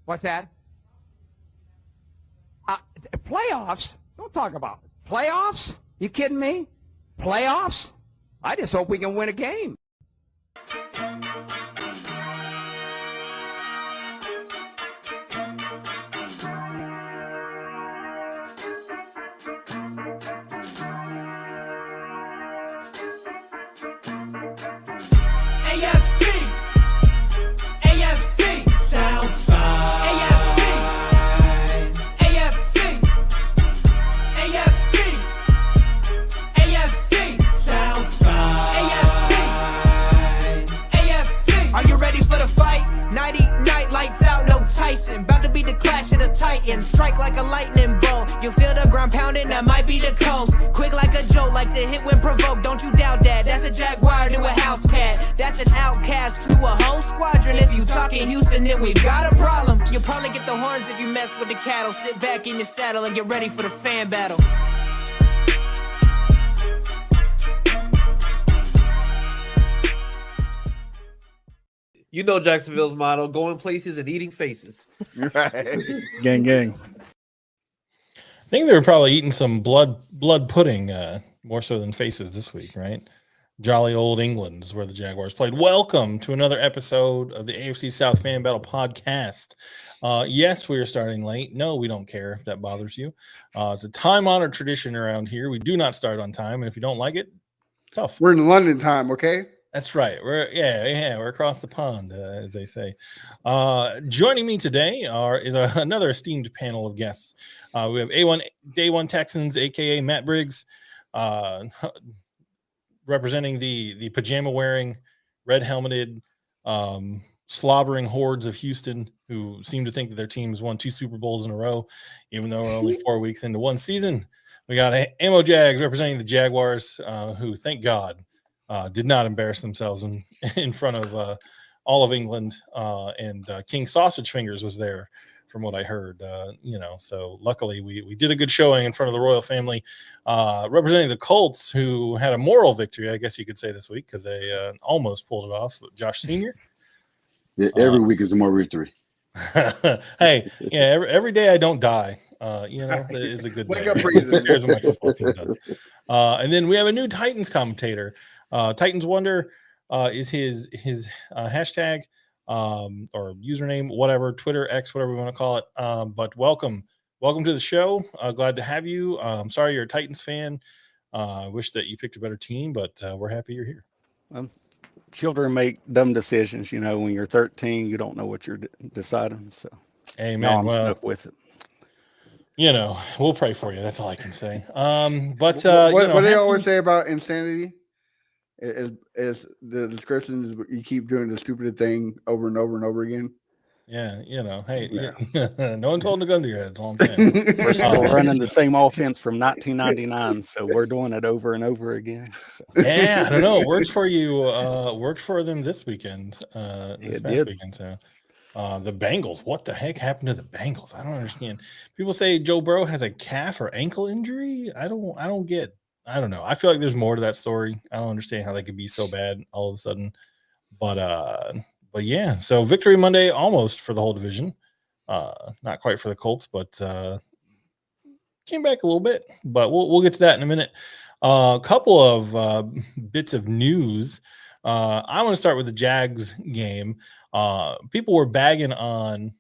What's that? Playoffs? Don't talk about it. Playoffs? You kidding me? Playoffs? I just hope we can win a game. Strike like a lightning bolt. You feel the ground pounding, that might be the coast. Quick like a jolt, like to hit when provoked. Don't you doubt that. That's a Jaguar to a house cat. That's an outcast to a whole squadron. If you talking Houston, then we've got a problem. You'll probably get the horns if you mess with the cattle. Sit back in your saddle and get ready for the fan battle. You know Jacksonville's motto: going places and eating faces. Right. Gang, gang. I think they were probably eating some blood pudding more so than faces this week, right? Jolly old England is where the Jaguars played. Welcome to another episode of the AFC South Fan Battle podcast. Yes, we are starting late. No, we don't care if that bothers you. It's a time-honored tradition around here. We do not start on time, and if you don't like it, tough. We're in London time, okay? That's right. We're across the pond, as they say. Joining me today is another esteemed panel of guests. We have Day One Texans, aka Matt Briggs, representing the pajama wearing, red helmeted, slobbering hordes of Houston who seem to think that their team has won 2 Super Bowls in a row, even though we're only 4 weeks into one season. We got Ammo Jags representing the Jaguars, who, thank God, did not embarrass themselves in front of all of England, and King Sausage Fingers was there, from what I heard. So luckily we did a good showing in front of the royal family, representing the Colts, who had a moral victory, I guess you could say, this week because they almost pulled it off. Josh Senior. Yeah, every week is a moral victory. Hey, yeah, every day I don't die. Is a good day. Here's what my football team does. And then we have a new Titans commentator. Titans Wonder is his hashtag or username, whatever, Twitter, X, whatever we want to call it. But welcome to the show. Glad to have you. I'm sorry you're a Titans fan. I wish that you picked a better team, but we're happy you're here. Children make dumb decisions. When you're 13, you don't know what you're deciding. So, amen. I'm stuck with it. We'll pray for you. That's all I can say. But what do they always say about insanity? Is the description is you keep doing the stupid thing over and over and over again. Yeah, hey, yeah. No one told a gun to your head. That's all I'm saying. We're still running the same offense from 1999, so we're doing it over and over again. So. Yeah, I don't know. It worked for you. Worked for them this weekend. This past weekend. So the Bengals. What the heck happened to the Bengals? I don't understand. People say Joe Burrow has a calf or ankle injury. I don't get. I don't know. I feel like there's more to that story. I don't understand how they could be so bad all of a sudden. But yeah, so victory Monday almost for the whole division. Not quite for the Colts, but came back a little bit. But we'll get to that in a minute. A couple of bits of news. I want to start with the Jags game. People were bagging on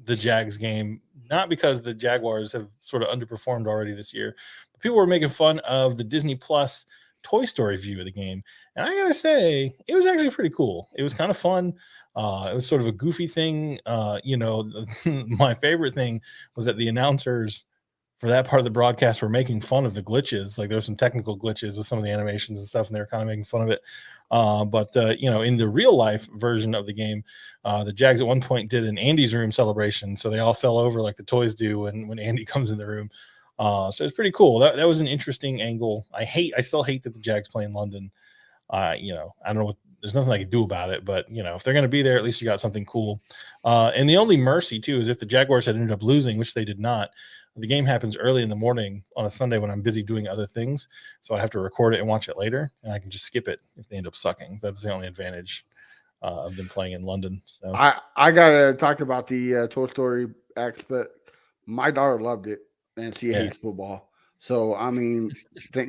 the Jags game, not because the Jaguars have sort of underperformed already this year. But people were making fun of the Disney Plus Toy Story view of the game. And I gotta say, it was actually pretty cool. It was kind of fun. It was sort of a goofy thing. My favorite thing was that the announcers for that part of the broadcast were making fun of the glitches. Like there were some technical glitches with some of the animations and stuff, and they were kind of making fun of it. But in the real life version of the game, the Jags at one point did an Andy's room celebration. So they all fell over like the toys do when Andy comes in the room. So it's pretty cool. That was an interesting angle. I still hate that the Jags play in London. I don't know there's nothing I can do about it, but if they're going to be there, at least you got something cool. And the only mercy too is if the Jaguars had ended up losing, which they did not. The game happens early in the morning on a Sunday when I'm busy doing other things, so I have to record it and watch it later, and I can just skip it if they end up sucking. That's the only advantage of them playing in London. So I gotta talk about the Toy Story aspect. My daughter loved it, and she hates football. So I mean, thank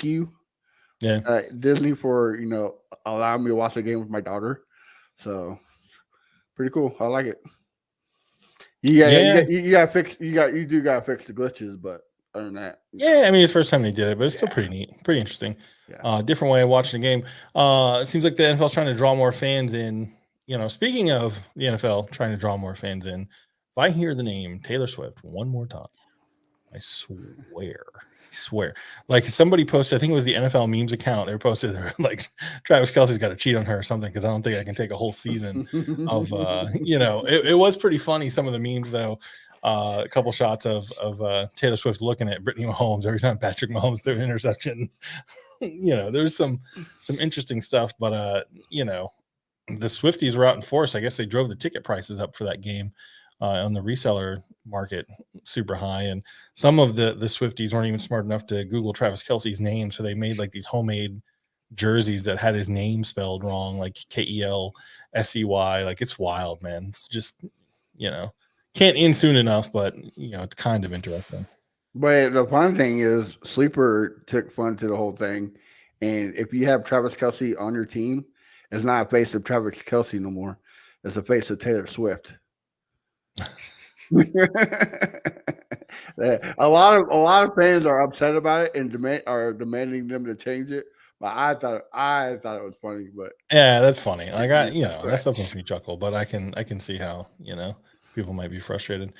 you, Disney, for allowing me to watch the game with my daughter. So pretty cool. I like it. You gotta fix the glitches, but other than that, I mean, it's the first time they did it, but it's still pretty neat, pretty interesting. Yeah. Different way of watching the game. It seems like the NFL's trying to draw more fans in. Speaking of the NFL trying to draw more fans in, if I hear the name Taylor Swift one more time, I swear. Like somebody posted, I think it was the NFL memes account. They posted like Travis Kelce's got to cheat on her or something, because I don't think I can take a whole season of it was pretty funny. Some of the memes though, a couple shots of Taylor Swift looking at Brittany Mahomes every time Patrick Mahomes threw an interception. There's some interesting stuff, but the Swifties were out in force. I guess they drove the ticket prices up for that game. On the reseller market super high, and some of the Swifties weren't even smart enough to Google Travis Kelce's name, so they made like these homemade jerseys that had his name spelled wrong, like Kelsey. Like it's wild, man. It's just can't end soon enough, but it's kind of interesting. But the fun thing is, Sleeper took fun to the whole thing, and if you have Travis Kelce on your team, it's not a face of Travis Kelce no more. It's a face of Taylor Swift. a lot of fans are upset about it and demanding them to change it. But I thought it was funny. But yeah, that's funny. Like that stuff makes me chuckle. But I can see how people might be frustrated.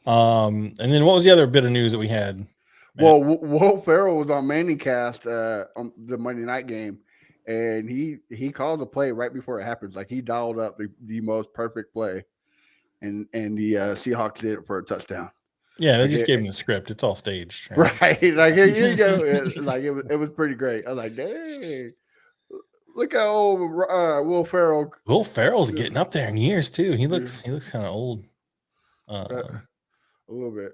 And then what was the other bit of news that we had? Well, Will Ferrell was on ManningCast on the Monday night game, and he called the play right before it happens. Like he dialed up the most perfect play. And the Seahawks did it for a touchdown. Yeah, they just gave him the script. It's all staged. Right. Like, here you go. It was pretty great. I was like, dang. Look how old Will Ferrell. Will Ferrell's getting up there in years, too. He looks kind of old. A little bit.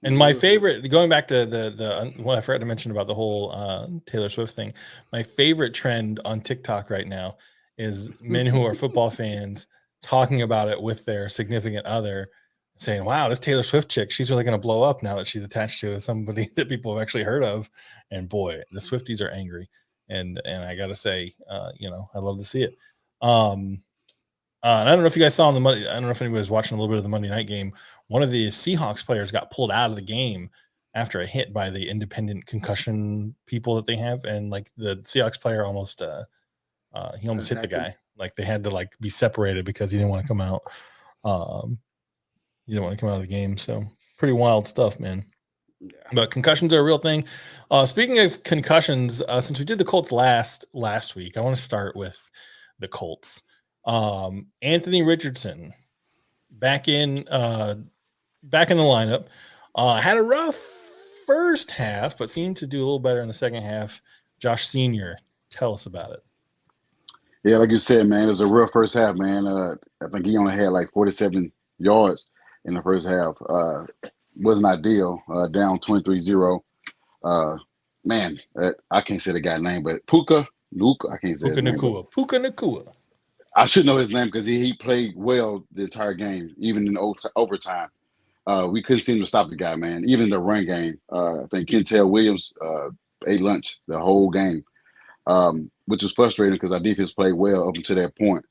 And my favorite, going back to the what I forgot to mention about the whole Taylor Swift thing, my favorite trend on TikTok right now is men who are football fans talking about it with their significant other, saying, wow, this Taylor Swift chick, she's really going to blow up now that she's attached to somebody that people have actually heard of. And boy, the Swifties are angry. And I got to say, I love to see it. And I don't know if you guys saw I don't know if anybody was watching a little bit of the Monday night game. One of the Seahawks players got pulled out of the game after a hit by the independent concussion people that they have. And like the Seahawks player almost hit the guy. Like they had to be separated because he didn't want to come out. He didn't want to come out of the game. So pretty wild stuff, man. Yeah. But concussions are a real thing. Speaking of concussions, since we did the Colts last week, I want to start with the Colts. Anthony Richardson back in the lineup. Had a rough first half, but seemed to do a little better in the second half. Josh Senior, tell us about it. Yeah, like you said, man, it was a real first half, man. I think he only had like 47 yards in the first half. Wasn't ideal. Down 23-0. Man, I can't say the guy's name, but Puka Nacua. I can't say his name. Puka Nacua. I should know his name because he played well the entire game, even in overtime. We couldn't seem to stop the guy, man. Even the run game. I think Kentel Williams ate lunch the whole game. Which was frustrating because our defense played well up until that point.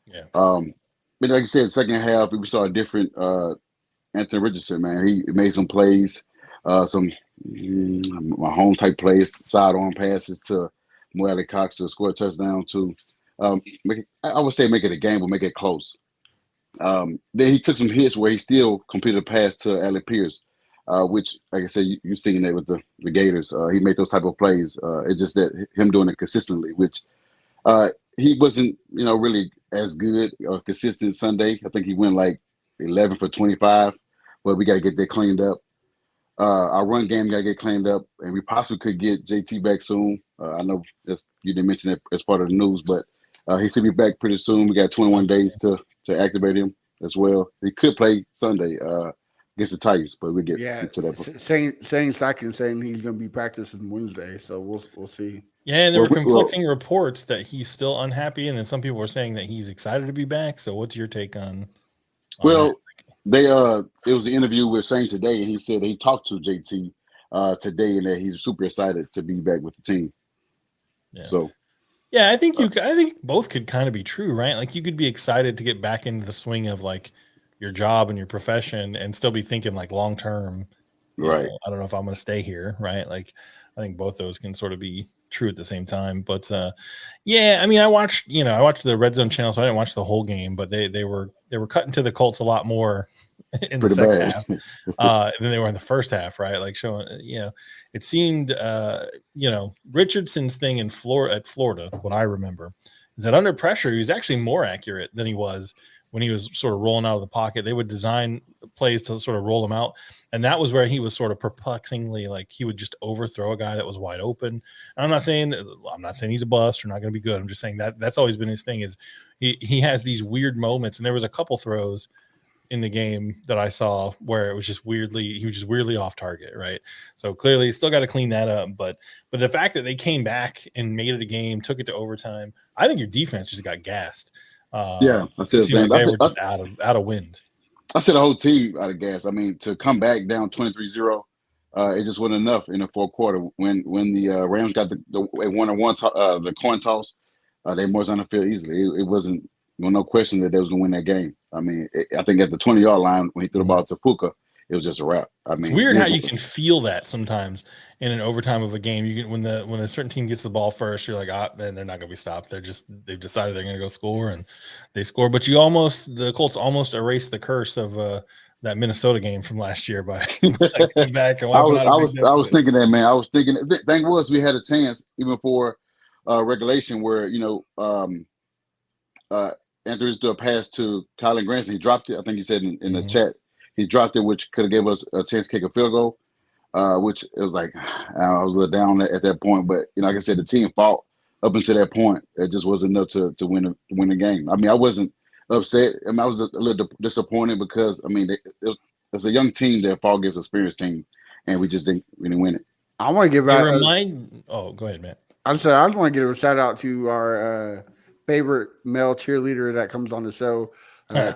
Yeah. But like you said, second half, we saw a different Anthony Richardson, man. He made some plays, some Mahomes type plays, sidearm passes to Mo Cox to score a touchdown to, I would say make it a game, but make it close. Then he took some hits where he still completed a pass to Alec Pierce, which, like I said, you've seen that with the Gators. He made those type of plays. It's just that him doing it consistently, which he wasn't, really as good or consistent Sunday. I think he went like 11 for 25, but we got to get that cleaned up. Our run game got to get cleaned up, and we possibly could get JT back soon. I know you didn't mention that as part of the news, but he should be back pretty soon. We got 21 days to activate him as well. He could play Sunday, against the Titans, but we get to that. Shane Steichen saying he's going to be practicing Wednesday, so we'll see. Yeah, and there were conflicting reports that he's still unhappy, and then some people were saying that he's excited to be back. So, what's your take on? Well, it was an interview with Shane today, and he said he talked to JT today, and that he's super excited to be back with the team. Yeah. So, yeah, I think both could kind of be true, right? Like you could be excited to get back into the swing of like your job and your profession, and still be thinking like long term. Right. I don't know if I'm going to stay here, right? Like I think both those can sort of be true at the same time. But yeah, I mean, I watched the Red Zone channel, so I didn't watch the whole game, but they were cutting to the Colts a lot more in the second half than they were in the first half, right? Like showing, it seemed, Richardson's thing at Florida, what I remember is that under pressure, he was actually more accurate than he was when he was sort of rolling out of the pocket. They would design plays to sort of roll him out. And that was where he was sort of perplexingly, like he would just overthrow a guy that was wide open. And I'm not saying he's a bust or not going to be good. I'm just saying that's always been his thing is he has these weird moments. And there was a couple throws in the game that I saw where he was just weirdly off target. Right. So clearly he's still got to clean that up. But the fact that they came back and made it a game, took it to overtime, I think your defense just got gassed. I said they were just out of wind. I said the whole team out of gas. I mean, to come back down 23-0, it just wasn't enough in the fourth quarter. When the Rams got the 1-1 the coin toss, they marched on the field easily. It wasn't no question that they was going to win that game. I mean, I think at the 20-yard line when he threw the ball to Puka, it was just a wrap. I mean, it's weird how you can feel that sometimes in an overtime of a game. You can when a certain team gets the ball first, you're like, then they're not going to be stopped. They've decided they're going to go score, and they score. But the Colts almost erased the curse of that Minnesota game from last year by coming back and wiping out a big deficit. I was thinking that, man. I was thinking the thing was we had a chance even for regulation where Andrews threw a pass to Kylen Granson. He dropped it. I think he said in the chat. He dropped it, which could have gave us a chance to kick a field goal, which it was like I was a little down at that point. But, like I said, the team fought up until that point. It just wasn't enough to win the game. I mean, I wasn't upset. I mean, I was a little disappointed because, I mean, it's a young team that fought against an experienced team, and we just didn't win it. I want to give out. Go ahead, man. I just want to give a shout out to our favorite male cheerleader that comes on the show.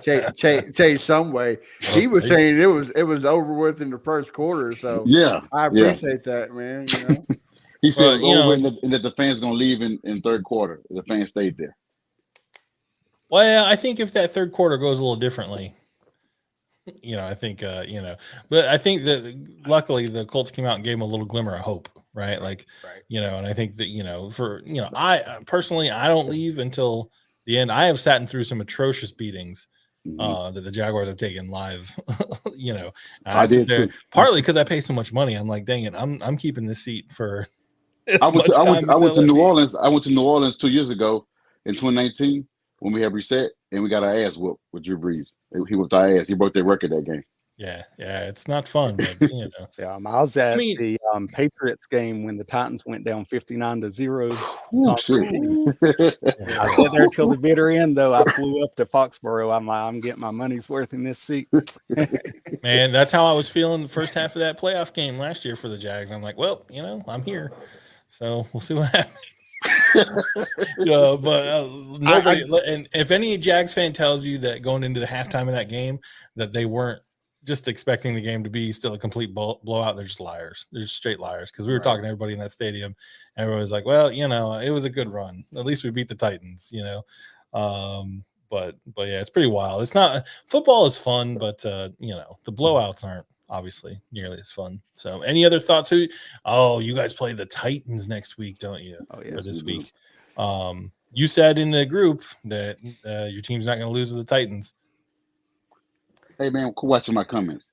Chase Someway, he was saying it was over with in the first quarter. So yeah, I appreciate that, man. He said it was over and that the fans going to leave in third quarter. The fans stayed there. Well, I think if that third quarter goes a little differently, I think but I think that luckily the Colts came out and gave him a little glimmer of hope, right? Like, and I think that I personally I don't leave until the end. I have sat through some atrocious beatings that the Jaguars have taken live. I did too. Partly because I pay so much money. I'm like, dang it, I'm keeping this seat for. I went to New Orleans. I went to New Orleans 2 years ago in 2019 when we had reset and we got our ass whooped with Drew Brees. He whooped our ass. He broke their record that game. Yeah, it's not fun, but I was at the Patriots game when the Titans went down 59-0. Oh, shit. I sat there till the bitter end, though. I flew up to Foxborough. I'm like, I'm getting my money's worth in this seat. Man, that's how I was feeling the first half of that playoff game last year for the Jags. I'm like, well, I'm here, so we'll see what happens. Nobody. And if any Jags fan tells you that going into the halftime of that game that they weren't just expecting the game to be still a complete blowout, they're just liars. They're just straight liars. Because we were talking to everybody in that stadium, and everybody was like, "Well, it was a good run. At least we beat the Titans." But yeah, it's pretty wild. It's not football is fun, but the blowouts aren't obviously nearly as fun. So, any other thoughts? You guys play the Titans next week, don't you? Oh yeah, or this week. You said in the group that your team's not going to lose to the Titans. Hey man, quit watching my comments.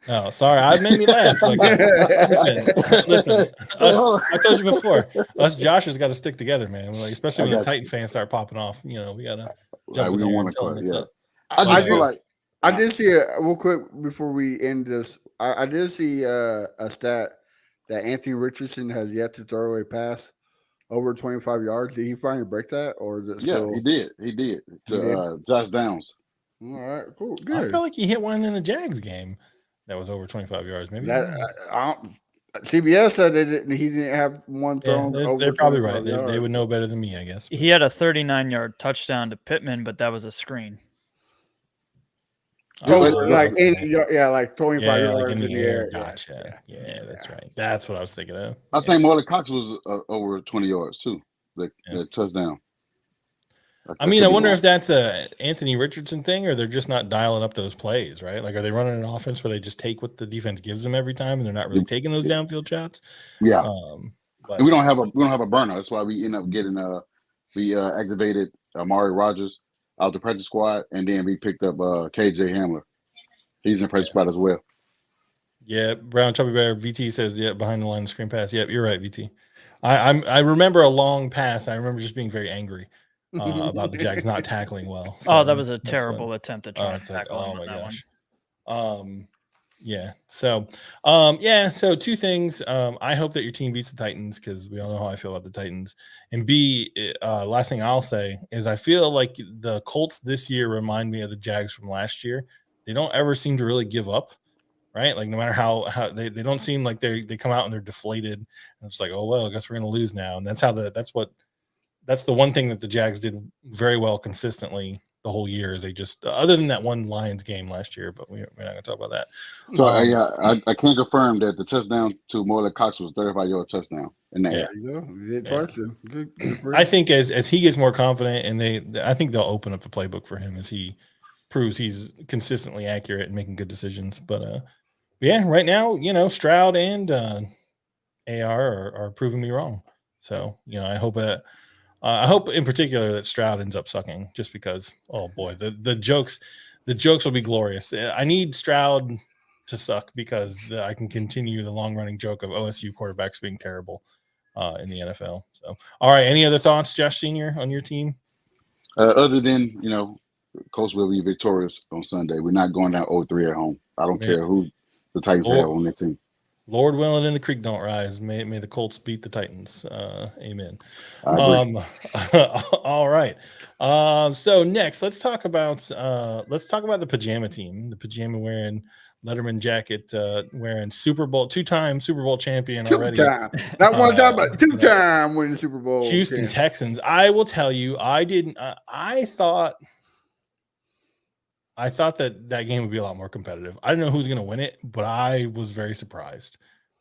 Oh, sorry, I made me laugh. Like, listen. I told you before, us Josh's got to stick together, man. Like, especially when the Titans fans start popping off. We gotta jump in there and tell them it's up. I did see real quick before we end this. I did see a stat that Anthony Richardson has yet to throw a pass over 25 yards. Did he finally break that, or is it still? Yeah, he did. To Josh Downs. All right, cool, good. I felt like he hit one in the Jags game. that was over 25 yards. Maybe CBS said he didn't have one thrown. They're probably right. They would know better than me, I guess. He had a 39-yard touchdown to Pittman, but that was a screen. Like 25 yards in the air. Yeah. Gotcha. Yeah, that's right. That's what I was thinking of. I think Marlon Cox was over 20 yards too. The touchdown. I mean, I wonder if that's a Anthony Richardson thing, or they're just not dialing up those plays, right? Like, are they running an offense where they just take what the defense gives them every time, and they're not really taking those downfield shots? Yeah. But we don't have a burner. That's why we end up getting we activated Amari Rogers out the practice squad, and then we picked up KJ Hamler. He's in the practice squad as well. Yeah, Brown Chubby Bear VT says, behind the line of screen pass. Yep, you're right, VT. I remember a long pass. I remember just being very angry about the Jags not tackling well. So that was a terrible attempt to try to tackle him on that one. So two things. I hope that your team beats the Titans, because we all know how I feel about the Titans. And B, last thing I'll say is I feel like the Colts this year remind me of the Jags from last year. They don't ever seem to really give up, right? Like, no matter how they don't seem like they come out and they're deflated, and it's like, oh well, I guess we're gonna lose now. And that's the one thing that the Jags did very well consistently the whole year, is they just, other than that one Lions game last year, but we're not going to talk about that. So I can confirm that the touchdown to Marlon Cox was 35-yard touchdown in the air. Good I think as he gets more confident, and I think they'll open up the playbook for him as he proves he's consistently accurate and making good decisions. But right now, Stroud and AR are proving me wrong. So, I hope in particular that Stroud ends up sucking, just because, oh boy, the jokes will be glorious. I need Stroud to suck because I can continue the long running joke of OSU quarterbacks being terrible in the NFL. So, all right, any other thoughts, Josh Senior, on your team? Other than Colts will be victorious on Sunday. We're not going down 0-3 at home. I don't care who the Titans have on their team. Lord willing, and the creek don't rise. May the Colts beat the Titans. Amen. All right. So next, let's talk about the pajama team. The pajama wearing, Letterman jacket wearing, two-time Super Bowl champion already. Not one time, but two-time winning Super Bowl. Houston Texans. I will tell you, I thought that game would be a lot more competitive. I didn't know who's going to win it, but I was very surprised.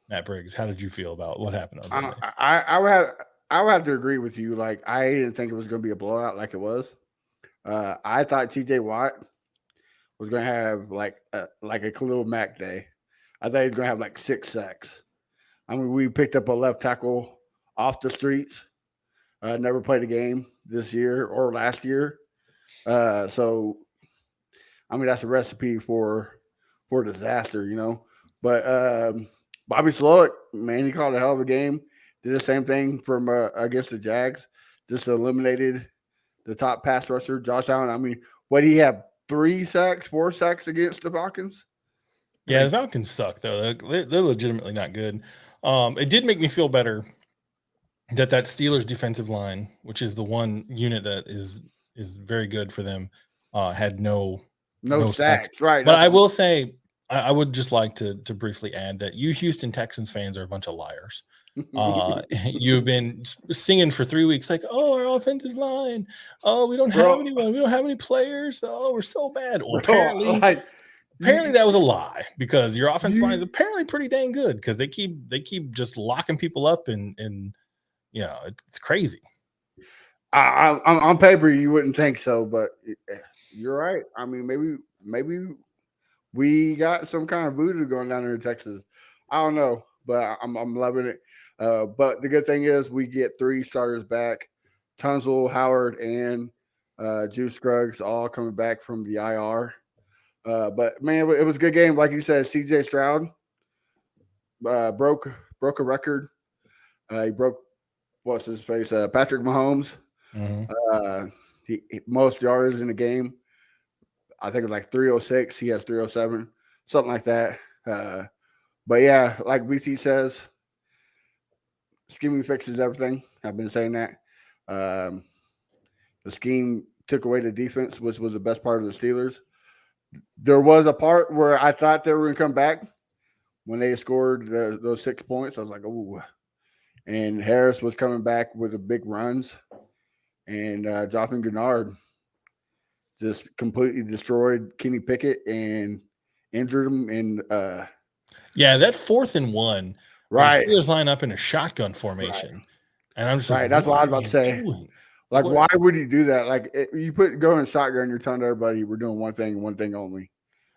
Matt Briggs, how did you feel about what happened on Sunday? I would have to agree with you. Like, I didn't think it was going to be a blowout like it was. I thought TJ Watt was going to have like a Khalil Mack day. I thought he was going to have like 6 sacks. I mean, we picked up a left tackle off the streets. Never played a game this year or last year. So, I mean, that's a recipe for disaster, But Bobby Slowick, man, he called a hell of a game. Did the same thing from against the Jags. Just eliminated the top pass rusher, Josh Allen. I mean, what did he have? 4 sacks against the Falcons? Yeah, the Falcons suck, though. They're legitimately not good. It did make me feel better that Steelers defensive line, which is the one unit that is very good for them, had no sacks. Right. But I will say, I would just like to briefly add that you Houston Texans fans are a bunch of liars. You've been singing for 3 weeks like, oh, our offensive line. Oh, we don't have anyone. We don't have any players. Oh, we're so bad. Well, apparently that was a lie, because your offensive line is apparently pretty dang good, because they keep just locking people up and it's crazy. On paper, you wouldn't think so, but you're right. I mean, maybe we got some kind of voodoo going down there in Texas. I don't know, but I'm loving it. But the good thing is we get 3 starters back: Tunzel, Howard, and Juice Scruggs, all coming back from the IR. But man, it was a good game. Like you said, CJ Stroud broke a record. He broke Patrick Mahomes. Mm-hmm. He most yards in the game. I think it was like 306. He has 307, something like that. But yeah, like VC says, scheming fixes everything. I've been saying that. The scheme took away the defense, which was the best part of the Steelers. there was a part where I thought they were going to come back when they scored those 6 points. I was like, ooh. And Harris was coming back with the big runs. And Jonathan Gennard just completely destroyed Kenny Pickett and injured him. And yeah, that 4th and 1. Right. The Steelers line up in a shotgun formation. Right. And I'm just right. like, That's what I was about to say. Doing? Like, why would you do that? Like, you go in shotgun, you're telling everybody we're doing one thing only.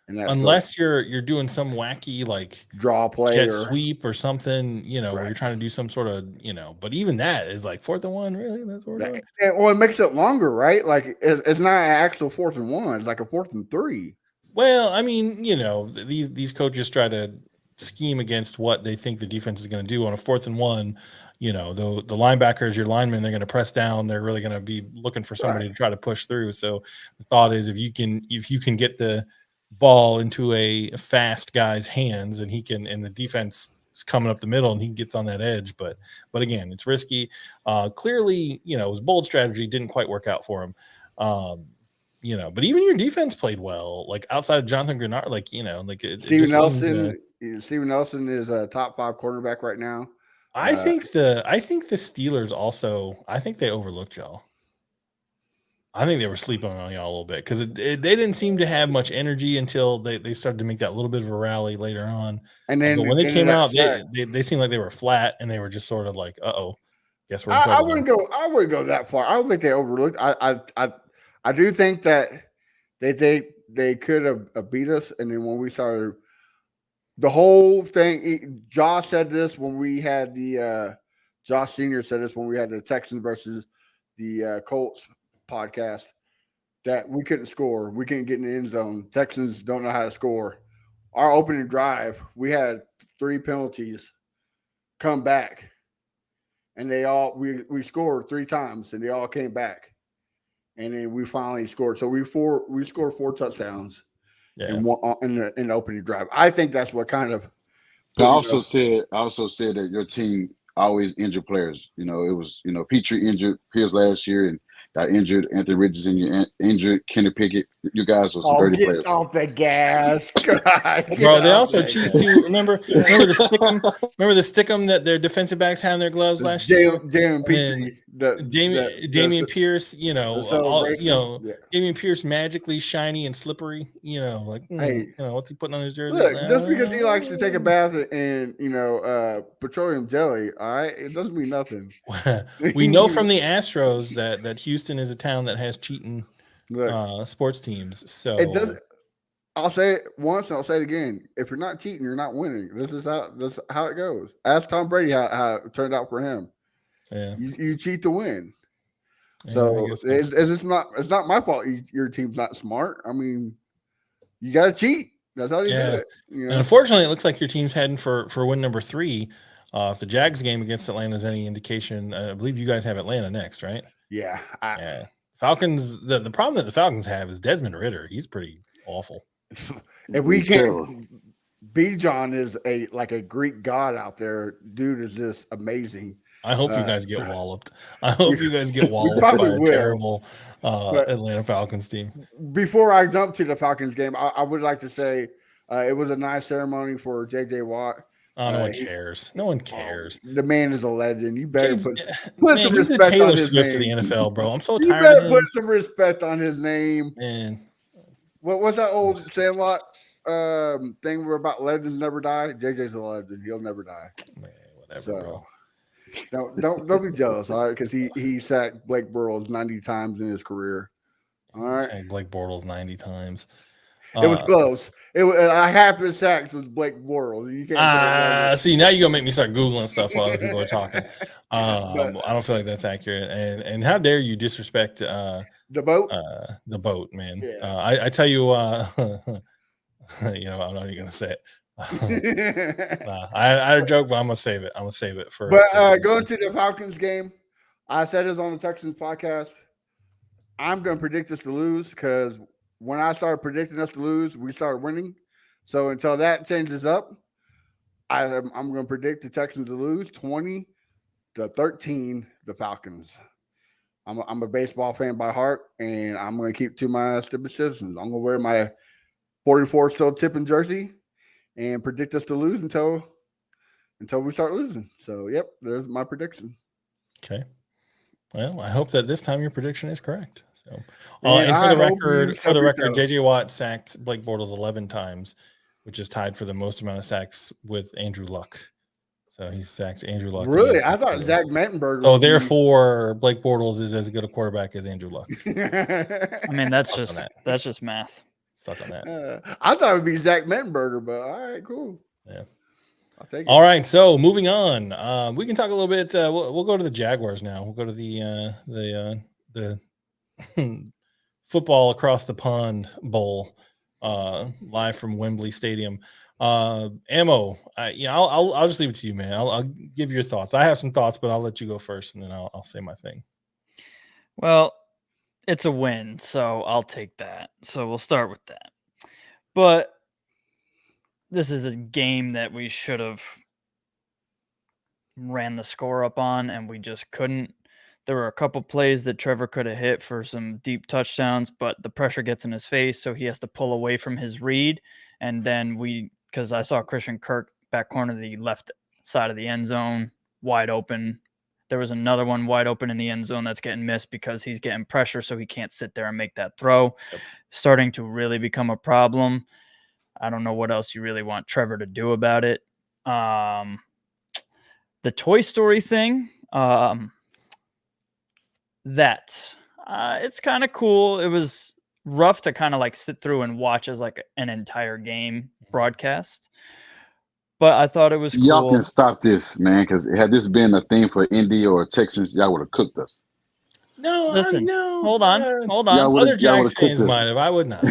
And that's unless you're doing some wacky like draw play jet or sweep or something, where Right. you're trying to do some sort of, but even that is like 4th and 1, really? That's what we're doing. Well, it makes it longer, right? Like, it's not an actual 4th and 1. It's like a 4th and 3. Well, I mean, these coaches try to scheme against what they think the defense is going to do on a 4th and 1. The linebackers, your linemen, they're going to press down. They're really going to be looking for somebody to try to push through. So the thought is if you can get the ball into a fast guy's hands and the defense is coming up the middle and he gets on that edge. But again, it's risky. Clearly, it was bold strategy, didn't quite work out for him. But even your defense played well, like outside of Jonathan Grenard, Steven Nelson is a top 5 cornerback right now. I think the Steelers also, I think they overlooked y'all. I think they were sleeping on y'all a little bit because they didn't seem to have much energy until they started to make that little bit of a rally later on. And then but when they came out, they seemed like they were flat and they were just sort of like, guess we're in trouble. I wouldn't go that far. I don't think they overlooked. I do think that they could have beat us. And then when we started the whole thing, Josh said this when we had Josh Senior said this when we had the Texans versus the Colts podcast, that we couldn't score. We couldn't get in the end zone. Texans don't know how to score. Our opening drive, we had 3 penalties come back. And we scored 3 times and they all came back. And then we finally scored. So we scored 4 touchdowns in the opening drive. I think that's what kind of. I also said that your team always injured players. It was Petrie injured Pierce last year and got injured. Anthony Richardson, you injured Kenny Pickett. You guys are some dirty players. Off the gas, bro. They also cheat too. Remember the stickum. Remember the stickum that their defensive backs had in their gloves last year. Damian Pierce. Damian Pierce magically shiny and slippery. What's he putting on his jersey? Look, just because he likes to take a bath in petroleum jelly, all right, it doesn't mean nothing. We know from the Astros that Houston is a town that has cheating sports teams. So it doesn't. I'll say it once and I'll say it again. If you're not cheating, you're not winning. This is how it goes. Ask Tom Brady how it turned out for him. Yeah, you cheat to win. So it's not my fault. Your team's not smart. I mean, you got to cheat. That's how you do it. And unfortunately, it looks like your team's heading for win number 3. If the Jags game against Atlanta is any indication, I believe you guys have Atlanta next, right? Yeah. Falcons. The problem that the Falcons have is Desmond Ridder. He's pretty awful. If we can, Bijan is a Greek god out there. Dude is just amazing. I hope you guys get walloped. I hope you guys get walloped by a terrible Atlanta Falcons team. Before I jump to the Falcons game, I would like to say it was a nice ceremony for J.J. Watt. No one cares. No one cares. The man is a legend. You better put some respect on his name. He's the Taylor Swift of the NFL, bro. I'm so tired of him. You better put some respect on his name. Man. What's that old Sandlot thing where about legends never die? JJ's a legend. He'll never die. Man, whatever, bro. Don't be jealous, all right? Because he sacked Blake Bortles 90 times in his career. All right. Sacked Blake Bortles 90 times. It was close. It was half the sacks was Blake Bortles. You can't see, now you're gonna make me start Googling stuff while other people are talking. I don't feel like that's accurate. And how dare you disrespect the boat? The boat, man. Yeah. I tell you, I'm not even gonna say it. I had a joke, but I'm gonna save it. For. But going to the Falcons game, I said this on the Texans podcast. I'm gonna predict us to lose because when I started predicting us to lose, we started winning. So until that changes up, I'm going to predict the Texans to lose 20-13. The Falcons. I'm a baseball fan by heart, and I'm going to keep to my stupid citizens. I'm going to wear my 44 still tipping Jersey, and predict us to lose until we start losing. So, yep, there's my prediction. Okay. Well, I hope that this time your prediction is correct. So, And and I for hope the you record, so. JJ Watt sacked Blake Bortles 11 times, which is tied for the most amount of sacks with Andrew Luck. So he sacks Andrew Luck. Really? I thought Zach Mettenberger. So therefore, Blake Bortles is as good a quarterback as Andrew Luck. I mean, that's just math. Suck on that. I thought it would be Zach Mettenberger, but all right, cool. Yeah. I'll take it. All right, so moving on. We can talk a little bit. We'll go to the Jaguars now. We'll go to the football across the pond bowl, live from Wembley Stadium. Ammo. I'll just leave it to you, man. I'll give your thoughts. I have some thoughts, but I'll let you go first, and then I'll say my thing. Well, it's a win, so I'll take that. So we'll start with that. But this is a game that we should have ran the score up on, and we just couldn't. There were a couple plays that Trevor could have hit for some deep touchdowns, but the pressure gets in his face, so he has to pull away from his read. And then because I saw Christian Kirk back corner of the left side of the end zone, wide open. There was another one wide open in the end zone that's getting missed because he's getting pressure, so he can't sit there and make that throw. Yep. Starting to really become a problem. I don't know what else you really want Trevor to do about it. The Toy Story thing, it's kind of cool. It was rough to kind of like sit through and watch as like an entire game broadcast. But I thought it was cool. Y'all can stop this, man, because had this been a thing for Indy or Texans, y'all would have cooked us. No, listen, hold on. Other Jags fans might have. I would not.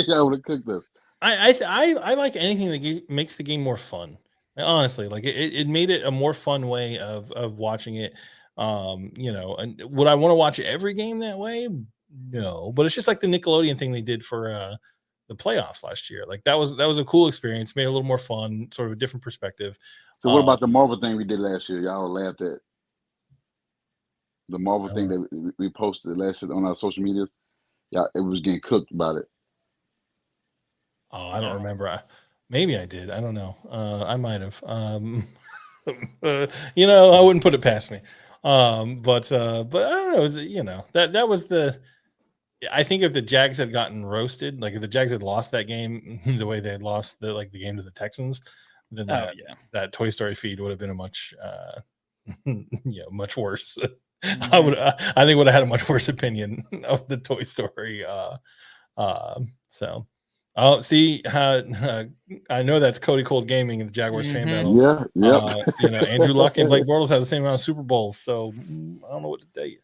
Y'all would have cooked us. I like anything that makes the game more fun. Honestly, like it made it a more fun way of watching it. And would I want to watch every game that way? No, but it's just like the Nickelodeon thing they did for the playoffs last year. Like that was a cool experience, made it a little more fun, sort of a different perspective. So what about the Marvel thing we did last year? Y'all laughed at the Marvel thing that we posted last year on our social medias. Yeah, it was getting cooked about it. Oh, I don't remember. Maybe I did. I don't know. I might have. I wouldn't put it past me. But I don't know. It was, that was the. I think if the Jags had gotten roasted, like if the Jags had lost that game the way they had lost the game to the Texans, then that Toy Story feed would have been a much, much worse. Mm-hmm. I think would have had a much worse opinion of the Toy Story. I'll see. I know that's Cody Cold Gaming and the Jaguars fan battle. Yeah. Andrew Luck and Blake Bortles have the same amount of Super Bowls, so I don't know what to tell you.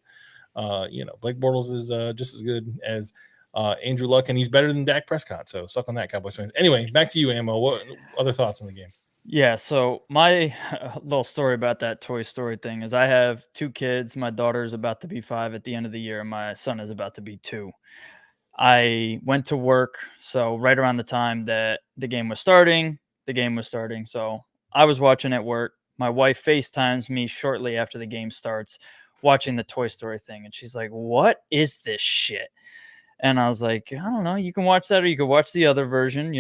Blake Bortles is just as good as Andrew Luck, and he's better than Dak Prescott. So suck on that, Cowboys fans. Anyway, back to you, Ammo. What other thoughts on the game? Yeah, so my little story about that Toy Story thing is I have 2 kids. My daughter's about to be 5 at the end of the year, and my son is about to be 2. I went to work, so right around the time that the game was starting. So I was watching at work. My wife FaceTimes me shortly after the game starts, watching the Toy Story thing, and she's like, "What is this shit?" And I was like, "I don't know. You can watch that, or you could watch the other version,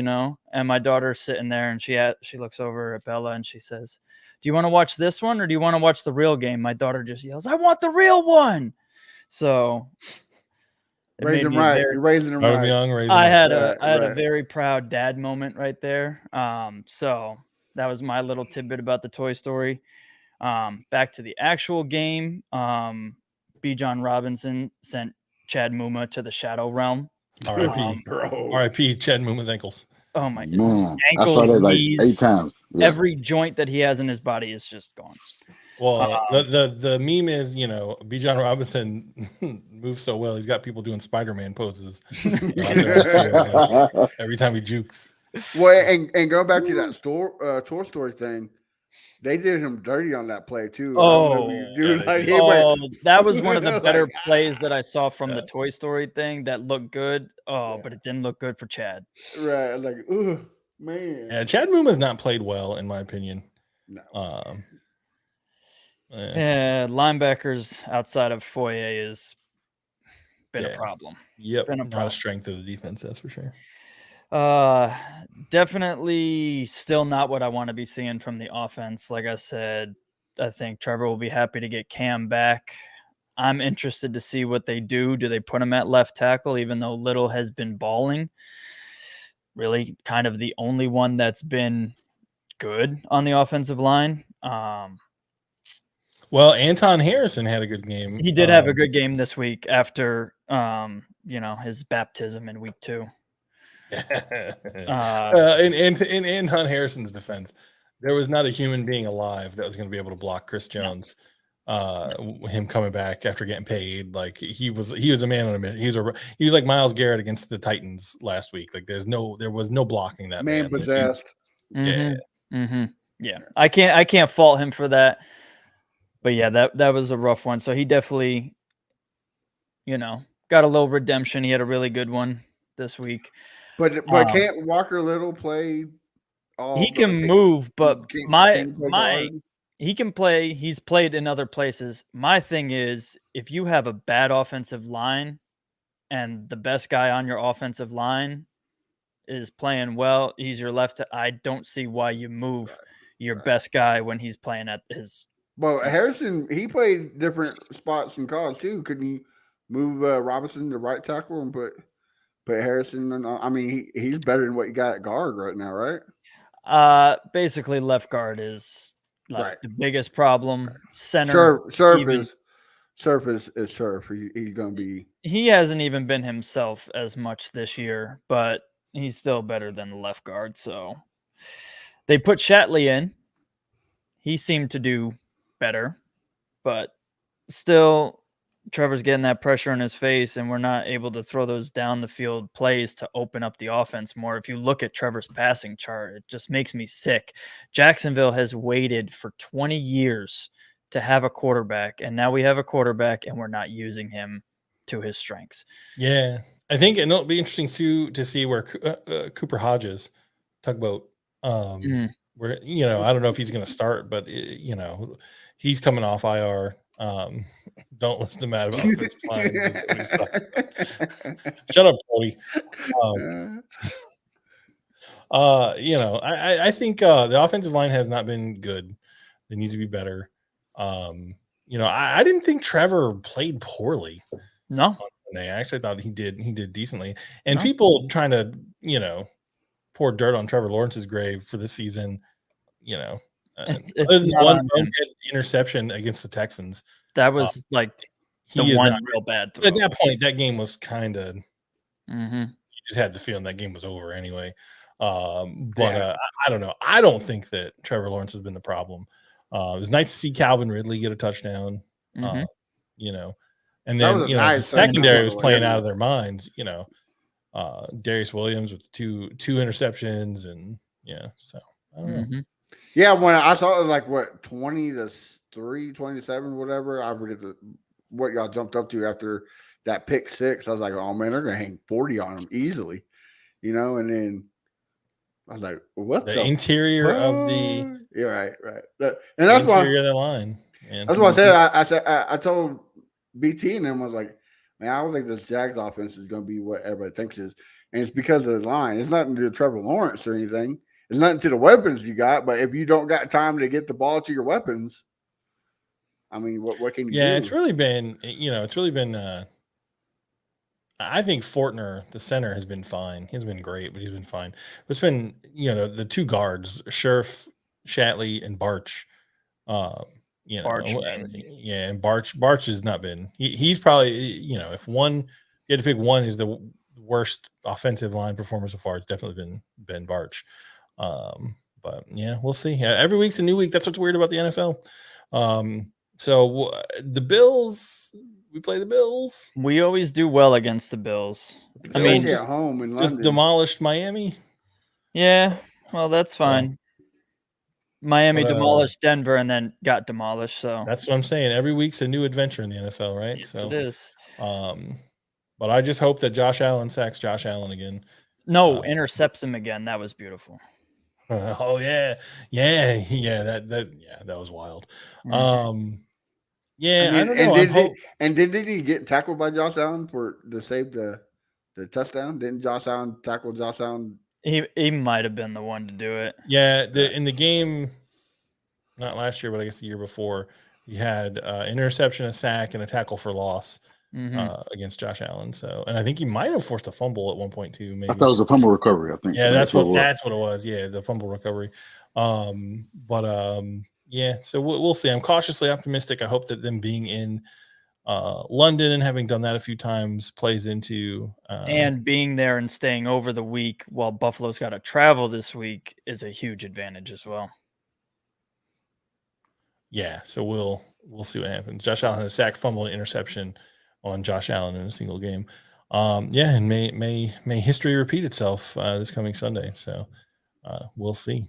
And my daughter's sitting there, and she looks over at Bella, and she says, "Do you want to watch this one, or do you want to watch the real game?" My daughter just yells, "I want the real one!" So. Raising them right. You're raising them right. I had a very proud dad moment right there. So that was my little tidbit about the Toy Story. Back to the actual game. Bijan Robinson sent Chad Muma to the Shadow Realm. R.I.P. R.I.P. Chad Muma's ankles. Oh my God. Man, ankles, I saw that like knees, 8 times. Yeah. Every joint that he has in his body is just gone. Well, the meme is, Bijan Robinson moves so well. He's got people doing Spider-Man poses every time he jukes. Well, and going back to that Toy Story thing, they did him dirty on that play too. That was one of the better plays that I saw from the Toy Story thing that looked good. But it didn't look good for Chad. Right, like, ugh, man. Yeah, Chad Muma's not played well, in my opinion. No. Linebackers outside of Foye has been a problem. Yep, not a strength of the defense, that's for sure. Definitely still not what I want to be seeing from the offense. Like I said, I think Trevor will be happy to get Cam back. I'm interested to see what they do. Do they put him at left tackle, even though Little has been balling? Really kind of the only one that's been good on the offensive line. Well, Anton Harrison had a good game. He did have a good game this week after, his baptism in week 2. In Anton Harrison's defense, there was not a human being alive that was going to be able to block Chris Jones. Him coming back after getting paid, like he was a man on a mission. He was like Myles Garrett against the Titans last week. Like there was no blocking that man. Possessed. Yeah. I can't fault him for that. But yeah, that was a rough one. So he definitely, got a little redemption. He had a really good one this week. But can't Walker Little play? He can move, but he can play. He's played in other places. My thing is, if you have a bad offensive line and the best guy on your offensive line is playing well, he's your left. I don't see why you move your best guy when he's playing at his. Well, Harrison, he played different spots in college too. Couldn't you move Robinson to right tackle and put Harrison in? I mean, he's better than what you got at guard right now, right? Basically, left guard is the biggest problem. Center, Surf is Surf. He's going to be. He hasn't even been himself as much this year, but he's still better than the left guard. So they put Shatley in. He seemed to do better, but still Trevor's getting that pressure in his face, and we're not able to throw those down the field plays to open up the offense more. If you look at Trevor's passing chart, it just makes me sick. Jacksonville has waited for 20 years to have a quarterback, and now we have a quarterback, and we're not using him to his strengths. Yeah, I think it'll be interesting to see where Cooper Hodges talk about where I don't know if he's going to start, but he's coming off IR. Don't listen to Matt about it's fine. Shut up, Cody. I think the offensive line has not been good. It needs to be better. I didn't think Trevor played poorly. No, on Sunday. I actually thought he did decently. And people trying to pour dirt on Trevor Lawrence's grave for this season. It's one interception against the Texans. That was the one real bad throw. At that point, that game was kind of. You just had the feeling that game was over anyway. I don't know. I don't think that Trevor Lawrence has been the problem. It was nice to see Calvin Ridley get a touchdown. And then the secondary was playing out of their minds. Darius Williams with two interceptions, and so I don't know. Yeah, when I saw it was like 20-3, 20-7, whatever. I forget what y'all jumped up to after that pick 6. I was like, oh man, they're gonna hang 40 on them easily, and then I was like, what the interior of the right. And that's why interior of the line. Man. That's what I said. I told BT and them, I was like, man, I don't think this Jags offense is gonna be what everybody thinks it is. And it's because of the line. It's nothing to do with Trevor Lawrence or anything. It's nothing to the weapons you got, but if you don't got time to get the ball to your weapons, I mean, what can you do? Yeah, it's really been, I think Fortner, the center, has been fine. He's been great, but he's been fine. It's been, the two guards, Scherf, Shatley, and Barch. And Barch has not been. He's probably, if you had to pick one is the worst offensive line performer so far, it's definitely been Barch. But yeah, we'll see. Every week's a new week. That's what's weird about the NFL. So the Bills, we play the Bills. We always do well against the Bills. I mean, just home in London. Just demolished Miami. Yeah, well, that's fine. Miami demolished Denver and then got demolished. So that's what I'm saying. Every week's a new adventure in the NFL, right? Yes, it is. But I just hope that Josh Allen sacks Josh Allen again. No, intercepts him again. That was beautiful. Oh yeah. That was wild. Yeah, I don't know. And did he get tackled by Josh Allen to save the touchdown? Didn't Josh Allen tackle Josh Allen He might have been the one to do it. Yeah, in the game, not last year, but I guess the year before, he had interception, a sack, and a tackle for loss against Josh Allen. So, and I think he might have forced a fumble at one point too. Maybe I thought it was a fumble recovery. I think. Yeah, that's what it was. Yeah, the fumble recovery. Yeah. So we'll see. I'm cautiously optimistic. I hope that them being in London and having done that a few times plays into and being there and staying over the week while Buffalo's got to travel this week is a huge advantage as well. Yeah, so we'll see what happens. Josh Allen had a sack, fumble, and interception on Josh Allen in a single game. Yeah, and may history repeat itself this coming Sunday. So we'll see.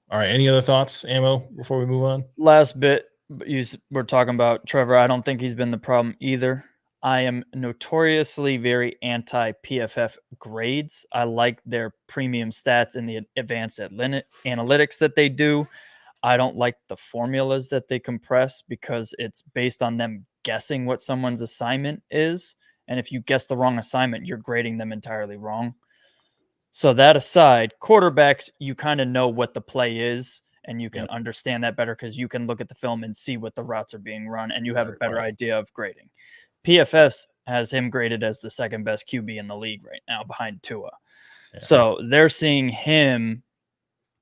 All right, any other thoughts, Ammo, before we move on? Last bit, we're talking about Trevor. I don't think he's been the problem either. I am notoriously very anti-PFF grades. I like their premium stats and the advanced analytics that they do. I don't like the formulas that they compress because it's based on them guessing what someone's assignment is. And if you guess the wrong assignment, you're grading them entirely wrong. So that aside, quarterbacks, you kind of know what the play is and you can understand that better because you can look at the film and see what the routes are being run and you have a better idea of grading. PFS has him graded as the second best QB in the league right now behind Tua. Yeah. So they're seeing him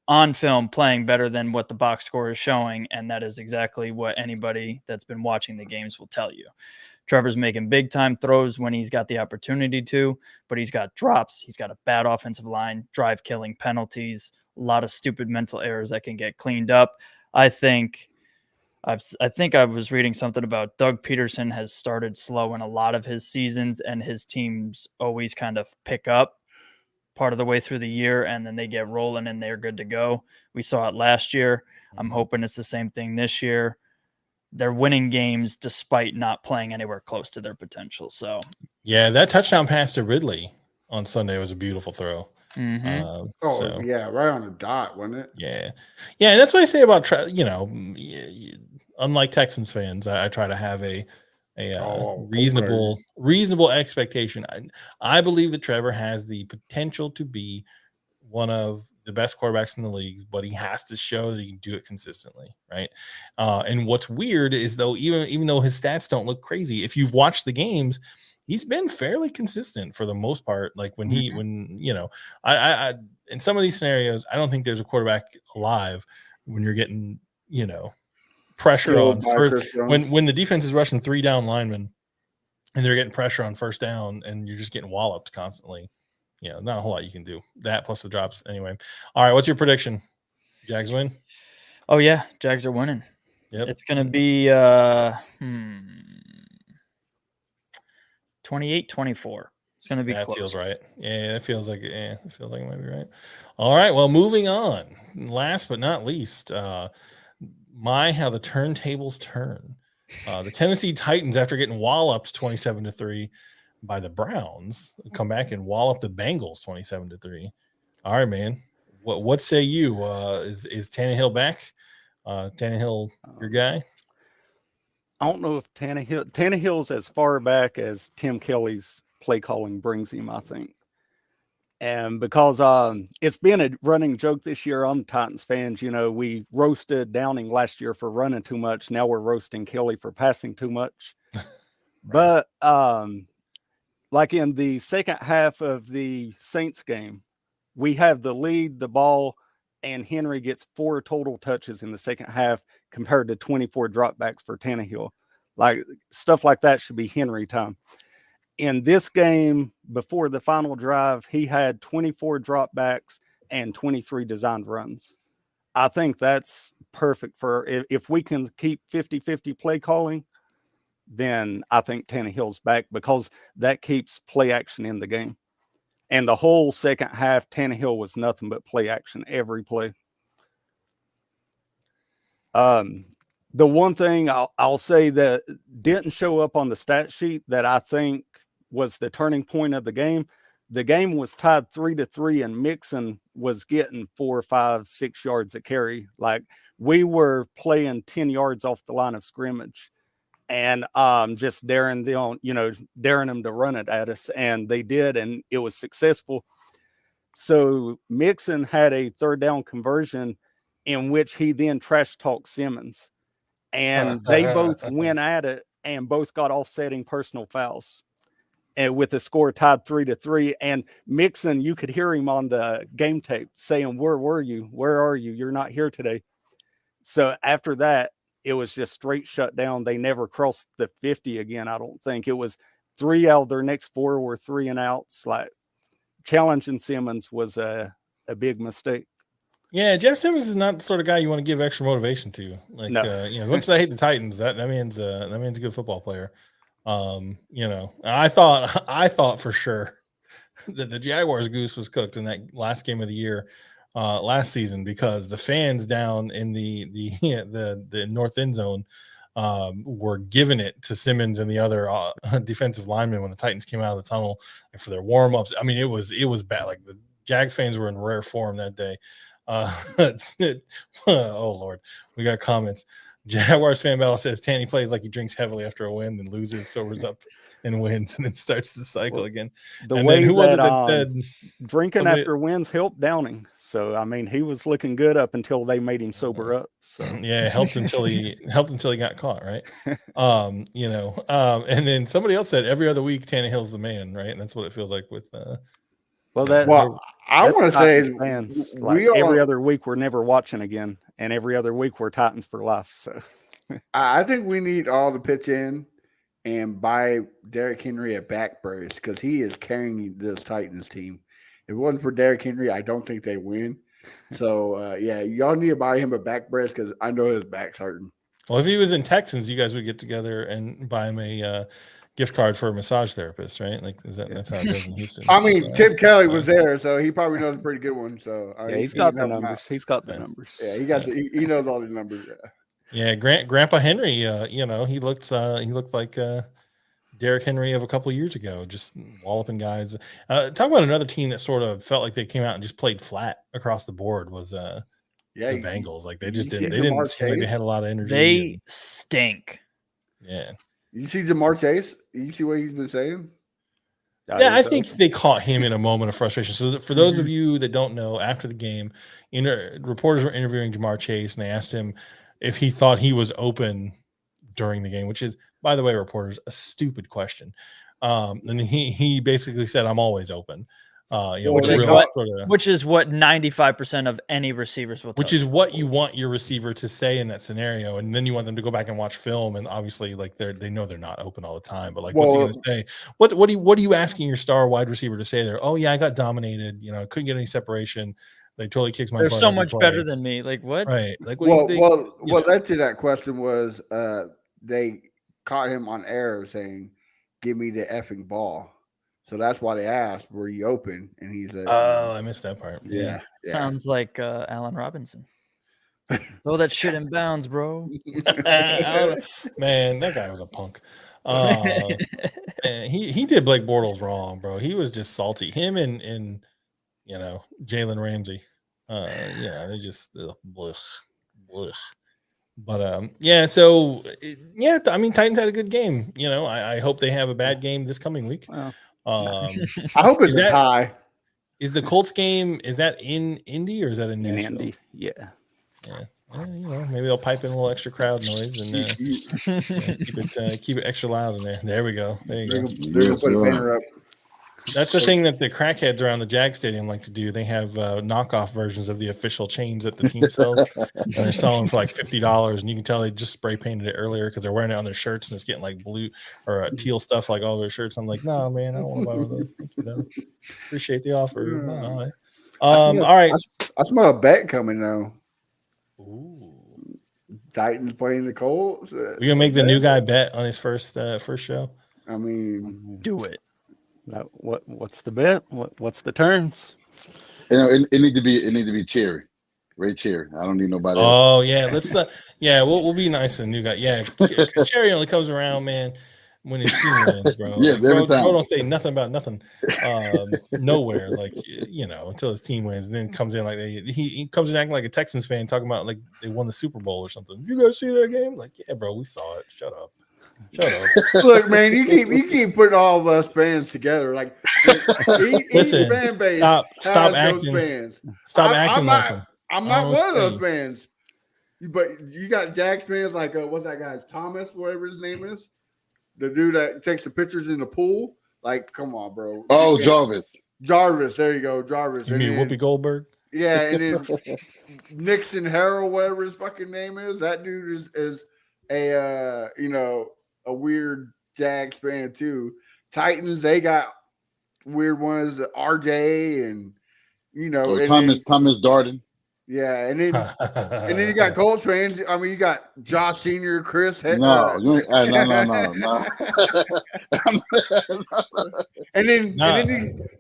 on film playing better than what the box score is showing, and that is exactly what anybody that's been watching the games will tell you. Trevor's making big-time throws when he's got the opportunity to, but he's got drops. He's got a bad offensive line, drive-killing penalties, a lot of stupid mental errors that can get cleaned up. I think I was reading something about Doug Peterson has started slow in a lot of his seasons, and his teams always kind of pick up part of the way through the year, and then they get rolling and they're good to go. We saw it last year. I'm hoping it's the same thing this year. They're winning games despite not playing anywhere close to their potential. So, yeah, that touchdown pass to Ridley on Sunday was a beautiful throw. Yeah, right on the dot, wasn't it? Yeah, and that's what I say about unlike Texans fans, I try to have a reasonable expectation. I believe that Trevor has the potential to be one of the best quarterbacks in the leagues, but he has to show that he can do it consistently, right? And what's weird is though, even though his stats don't look crazy, if you've watched the games, he's been fairly consistent for the most part. Like when I in some of these scenarios, I don't think there's a quarterback alive when you're getting, pressure on first, when the defense is rushing 3 down linemen and they're getting pressure on first down and you're just getting walloped constantly. Not a whole lot you can do. That plus the drops anyway. All right, what's your prediction? Jags win? Oh yeah, Jags are winning. Yep. It's going to be 28-24. It's going to be that close. Feels right. Yeah, it feels like it might be right. All right, well, moving on. Last but not least, how the turntables turn. The Tennessee Titans, after getting walloped 27-3 by the Browns, come back and wallop the Bengals 27-3. All right, man. What say you? Is Tannehill back? Tannehill, your guy? I don't know if Tannehill's as far back as Tim Kelly's play calling brings him, I think. And because it's been a running joke this year on the Titans fans, we roasted Downing last year for running too much. Now we're roasting Kelly for passing too much. Right. But like in the second half of the Saints game, we have the lead, the ball, and Henry gets 4 total touches in the second half compared to 24 dropbacks for Tannehill. Like stuff like that should be Henry time. In this game, before the final drive, he had 24 dropbacks and 23 designed runs. I think that's perfect for if we can keep 50-50 play calling, then I think Tannehill's back because that keeps play action in the game. And the whole second half, Tannehill was nothing but play action every play. The one thing I'll say that didn't show up on the stat sheet that I think was the turning point of the game was tied 3-3 and Mixon was getting 4, 5, 6 yards a carry. Like we were playing 10 yards off the line of scrimmage and just daring them to run it at us. And they did, and it was successful. So Mixon had a third down conversion in which he then trash talked Simmons, and they both went at it and both got offsetting personal fouls. And with the score tied 3-3, and Mixon, you could hear him on the game tape saying, "Where were you? Where are you? You're not here today." So after that, it was just straight shut down. They never crossed the 50 again. I don't think. It was 3 out of their next 4 were 3 and outs. Like, challenging Simmons was a big mistake. Yeah, Jeff Simmons is not the sort of guy you want to give extra motivation to. Like, No. As much as I hate the Titans, that means a good football player. I thought for sure that the Jaguars goose was cooked in that last game of the year, last season, because the fans down in the north end zone were giving it to Simmons and the other defensive linemen when the Titans came out of the tunnel and for their warm-ups. I mean, it was bad. Like, the Jags fans were in rare form that day. Oh Lord, we got comments. Jaguars fan battle says Tanny plays like he drinks heavily after a win, then loses, sobers up, and wins, and then starts the cycle again. The and way who was it that that said drinking after wins helped Downing. So I mean, he was looking good up until they made him sober up. So yeah, it helped until he got caught, right? And then somebody else said every other week Tannehill's the man, right? And that's what it feels like with. I want to say fans, like, every other week we're never watching again, and every other week we're Titans for life. So I think we need all to pitch in and buy Derrick Henry a back brace because he is carrying this Titans team. If it wasn't for Derrick Henry, I don't think they win. So y'all need to buy him a back brace because I know his back's hurting. Well, if he was in Texans, you guys would get together and buy him a gift card for a massage therapist, right? Like, that's how it goes in Houston. I mean, Tim Kelly was there, so he probably knows a pretty good one. So he's got the numbers. He's got the numbers. Yeah, he knows all the numbers. Yeah, Grandpa Henry, he looked like Derrick Henry of a couple of years ago, just walloping guys. Talk about another team that sort of felt like they came out and just played flat across the board was the Bengals. Like, they just didn't seem like they had a lot of energy. They stink. Yeah. You see Jamar Chase? You see what he's been saying? Yeah, I think they caught him in a moment of frustration. So for those of you that don't know, after the game, reporters were interviewing Jamar Chase, and they asked him if he thought he was open during the game, which is, by the way, reporters, a stupid question. And he basically said, "I'm always open." Which is what 95% of any receivers will. Which is what you want your receiver to say in that scenario, and then you want them to go back and watch film, and obviously, like, they know they're not open all the time. But, like, what's he going to say? What are you asking your star wide receiver to say there? Oh yeah, I got dominated. Couldn't get any separation. They totally kicked my. They're so much better than me. Like, what? Right. Like, what do you think? What led to that question was they caught him on air saying, "Give me the effing ball." So that's why they asked, "Were you open?" And he said, "Oh, I missed that part." Yeah. Sounds like Allen Robinson. Throw that shit in bounds, bro. Man, that guy was a punk. He did Blake Bortles wrong, bro. He was just salty. Him and Jalen Ramsey. They just blech. But I mean, Titans had a good game. I hope they have a bad game this coming week. Well, I hope it's a tie. Is the Colts game, is that in Indy or is that in Nashville? Indy, yeah. Well, maybe they'll pipe in a little extra crowd noise and keep it extra loud in there. There we go. There you go. They're gonna put a banner up. That's the thing that the crackheads around the Jag Stadium like to do. They have knockoff versions of the official chains that the team sells, and they're selling for like $50. And you can tell they just spray painted it earlier because they're wearing it on their shirts, and it's getting like blue or teal stuff like all their shirts. I'm like, no, man, I don't want to buy one of those. Thank you, though. Appreciate the offer. No. All right. I smell a bet coming now. Ooh. Titans playing the Colts. We gonna make the new guy bet on his first show. I mean, do it. What's the bet? What's the terms? It need to be Cherry, Ray Cherry. I don't need nobody else. Oh yeah, we'll be nice to the new guy. Yeah, because Cherry only comes around, man, when his team wins, bro. Yes, every time. Bro don't say nothing about nothing, nowhere, like until his team wins, and then comes in like he comes in acting like a Texans fan, talking about like they won the Super Bowl or something. You guys see that game? Like, yeah, bro, we saw it. Shut up. Shut up. Look, man, you keep putting all of us fans together. Like each Listen, fan base stop has acting. those fans. Stop acting like them. I'm I not don't one of those see. fans. But you got Jags fans like what's that guy Thomas, whatever his name is, the dude that takes the pictures in the pool. Like, come on, bro. Oh, Yeah. Jarvis. Jarvis, there you go, Jarvis. You mean Whoopi Goldberg? Yeah, and then Nixon Harrell, whatever his fucking name is, that dude is a a weird Jags fan too. Titans, they got weird ones, RJ and Thomas Darden. Yeah, and then you got Colts fans. I mean, you got Josh Senior, Chris. No. And then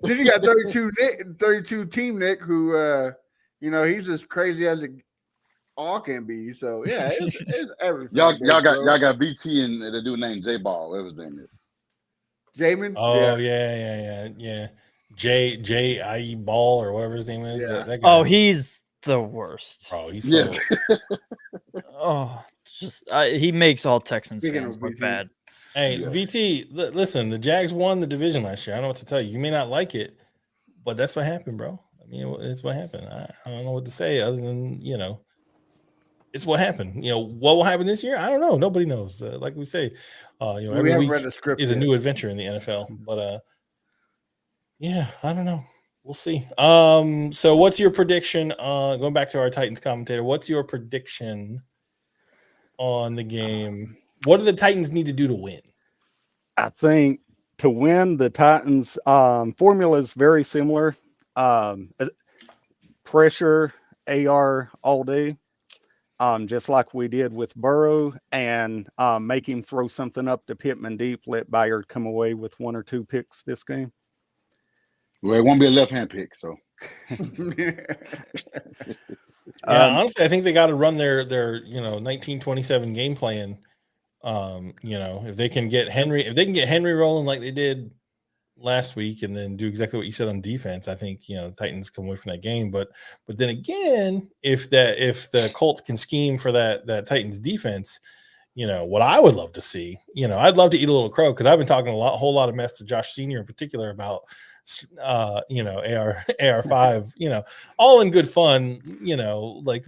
you got 32 team Nick, who he's as crazy as it all can be. So yeah, it's everything. y'all got BT and the dude named J Ball. Whatever his name is. Jamin. Oh yeah. J.I.E. Ball or whatever his name is. Yeah. That guy he's the worst. Oh, he's so He makes all Texans Speaking fans of look VT. bad. Hey, VT, listen, the Jags won the division last year. I don't know what to tell you. You may not like it, but that's what happened, bro. I mean, it's what happened. I don't know what to say other than, it's what happened. What will happen this year? I don't know. Nobody knows. Like we say, every week read the script is yet. a new adventure in the NFL. But yeah, I don't know. We'll see. So what's your prediction? Going back to our Titans commentator, what's your prediction on the game? What do the Titans need to do to win? I think to win, the Titans formula is very similar. Pressure, AR all day, just like we did with Burrow, and make him throw something up to Pittman deep, let Bayard come away with 1 or 2 picks this game. Well, it won't be a left-hand pick, so. Honestly, I think they got to run their 1927 game plan. If they can get Henry rolling like they did last week, and then do exactly what you said on defense, I think the Titans come away from that game. But then again, if the Colts can scheme for that Titans defense, what I would love to see, I'd love to eat a little crow, because I've been talking a whole lot of mess to Josh Senior in particular about AR5, all in good fun,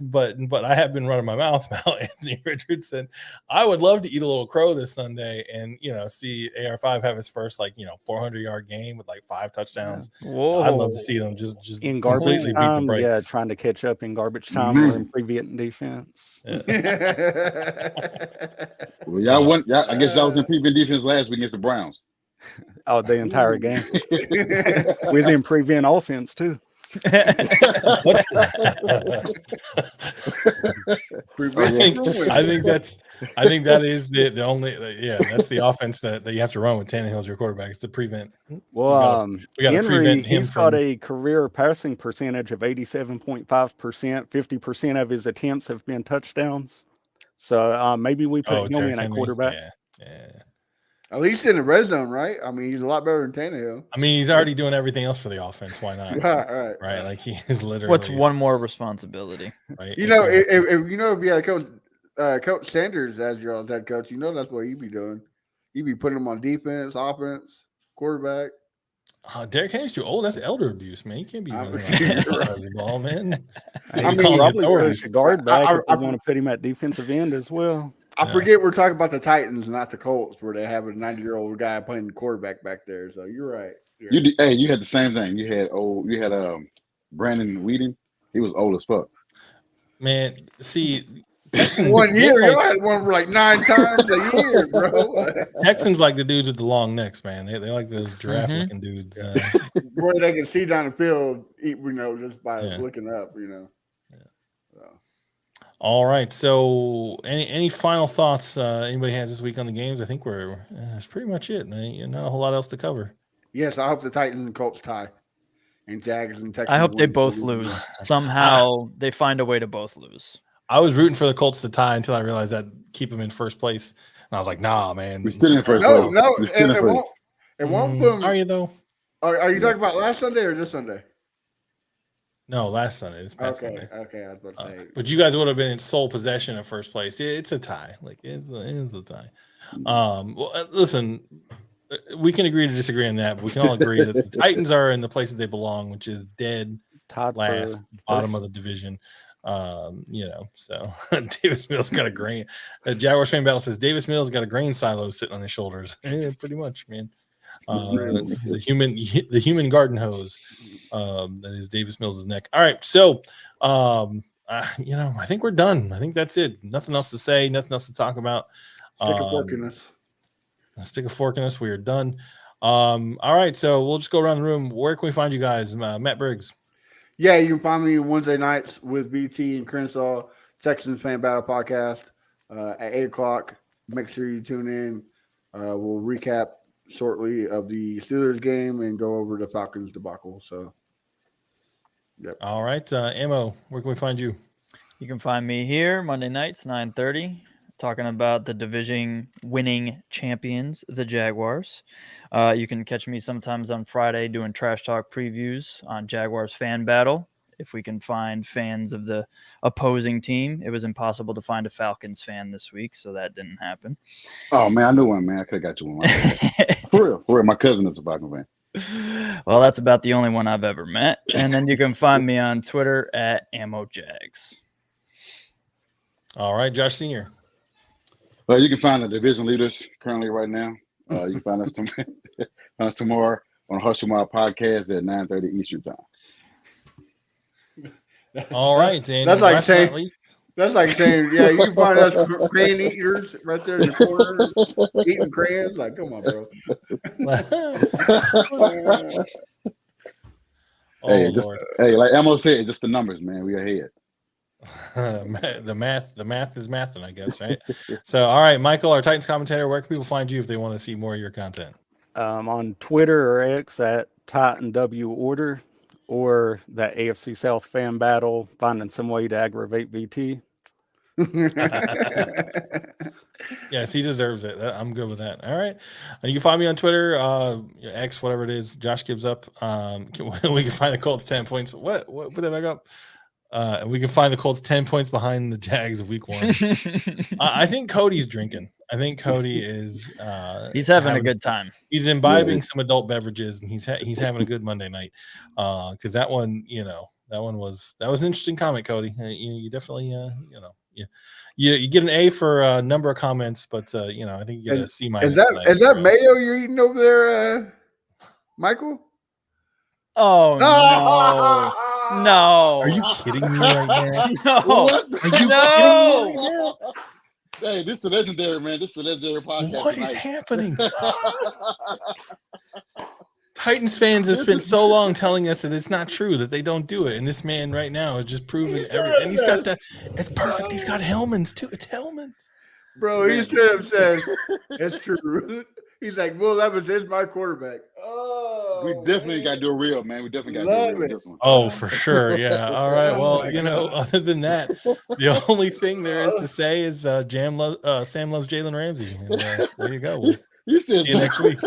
but I have been running my mouth about Anthony Richardson. I would love to eat a little crow this Sunday and see AR5 have his first 400-yard game with 5 touchdowns. Whoa. I'd love to see them just In garbage completely time, beat the brakes. trying to catch up in garbage time or in prevent defense. Well, I guess y'all was in prevent defense last week against the Browns. Oh, the entire game. We was in prevent offense too. I think that is the only that's the offense that you have to run with Tannehill as your quarterback, is to prevent. Well, we gotta Henry, prevent him he's got a career passing percentage of 87.5%. 50% of his attempts have been touchdowns. So maybe we put him in at quarterback. Yeah. At least in the red zone, right? I mean, he's a lot better than Tannehill. I mean, he's already doing everything else for the offense. Why not? Right. Like, he is literally. What's one more responsibility? Right. If you had Coach Sanders as your head coach, that's what he'd be doing. He'd be putting him on defense, offense, quarterback. Derrick Henry's too old. That's elder abuse, man. You can't be running the ball, man. I mean, probably push a guard back if they want to put him at defensive end as well. I forget we're talking about the Titans, not the Colts, where they have a 90-year-old guy playing quarterback back there. So you're right. You had the same thing. You had Brandon Whedon. He was old as fuck. Man, see, Texans, 1 year, you had one for 9 times a year, bro. Texans like the dudes with the long necks, man. They like those giraffe-looking dudes. Where they can see down the field, just by looking up, So. All right. So, any final thoughts anybody has this week on the games? I think that's pretty much it. Not a whole lot else to cover. Yes, I hope the Titans and Colts tie, and Jags and Texans. I hope they both lose. Somehow they find a way to both lose. I was rooting for the Colts to tie until I realized that keep them in first place, and I was like, "Nah, man, we're still in first place." No, it won't put them. Are you though? Are you talking about last Sunday or this Sunday? No, last Sunday. This past Okay, Sunday. okay, I was about to say. But you guys would have been in sole possession of first place. It's a tie. Like it's a tie. Well, listen, we can agree to disagree on that, but we can all agree that the Titans are in the place that they belong, which is dead Todd last, bottom of the division. So Davis Mills got a grain. Jaguars fan battle says Davis Mills got a grain silo sitting on his shoulders. Yeah, pretty much, man. The human garden hose that is Davis Mills' neck. All right, so I think we're done. I think that's it. Nothing else to say. Nothing else to talk about. Stick a fork in us. Stick a fork in us. We are done. All right, so we'll just go around the room. Where can we find you guys? Matt Briggs. Yeah, you can find me Wednesday nights with BT and Crenshaw, Texans Fan Battle Podcast at 8 o'clock. Make sure you tune in. We'll recap shortly of the Steelers game and go over the Falcons debacle. So, yep. All right, Ammo, where can we find you? You can find me here Monday nights, 9:30, talking about the division winning champions, the Jaguars. You can catch me sometimes on Friday doing trash talk previews on Jaguars Fan Battle. If we can find fans of the opposing team. It was impossible to find a Falcons fan this week, so that didn't happen. Oh, man, I knew one, man. I could have got you one. For real. My cousin is a Falcons fan. Well, that's about the only one I've ever met. And then you can find me on Twitter at AmmoJags. All right, Josh Senior. Well, you can find the division leaders currently right now. You can find us tomorrow on Hustle Mile Podcast at 9:30 Eastern Time. All right, and that's like saying, yeah, you can find us crayon eaters right there in the corner eating crayons. Like, come on, bro. Hey, like Emmo said, just the numbers, man. We ahead. The math is mathing, I guess, right? So, all right, Michael, our Titans commentator, where can people find you if they want to see more of your content? On Twitter or X at Titan W Order, or that AFC South Fan Battle, finding some way to aggravate BT. Yes, he deserves it. I'm good with that. All right. You can find me on Twitter, X, whatever it is. Josh Gibbs up. We can find the Colts 10 points. What? Put that back up. And we can find the Colts 10 points behind the Jags of week 1. I think Cody's drinking. I think Cody is he's having a good time. He's imbibing some adult beverages, and he's having a good Monday night. Because that one, that was an interesting comment, Cody. You definitely you get an A for a number of comments, but I think you get a C minus. Is that mayo you're eating over there, Michael? Oh no. No. Are you kidding me right now? No. What? Are you kidding me right now? Hey, this is legendary, man. This is a legendary podcast. What is happening? Titans fans have spent so long telling us that it's not true, that they don't do it. And this man right now is just proving everything. And he's got that. It's perfect. He's got Hellman's too. It's Hellman's. Bro, he straight up says, it's true. He's like, Will Levis is my quarterback. Oh, we definitely got to do a reel, man. We definitely got to do a reel this one. Oh, for sure. Yeah. All right. Well, other than that, the only thing there is to say is Sam loves Jalen Ramsey. And, there you go. See you next week.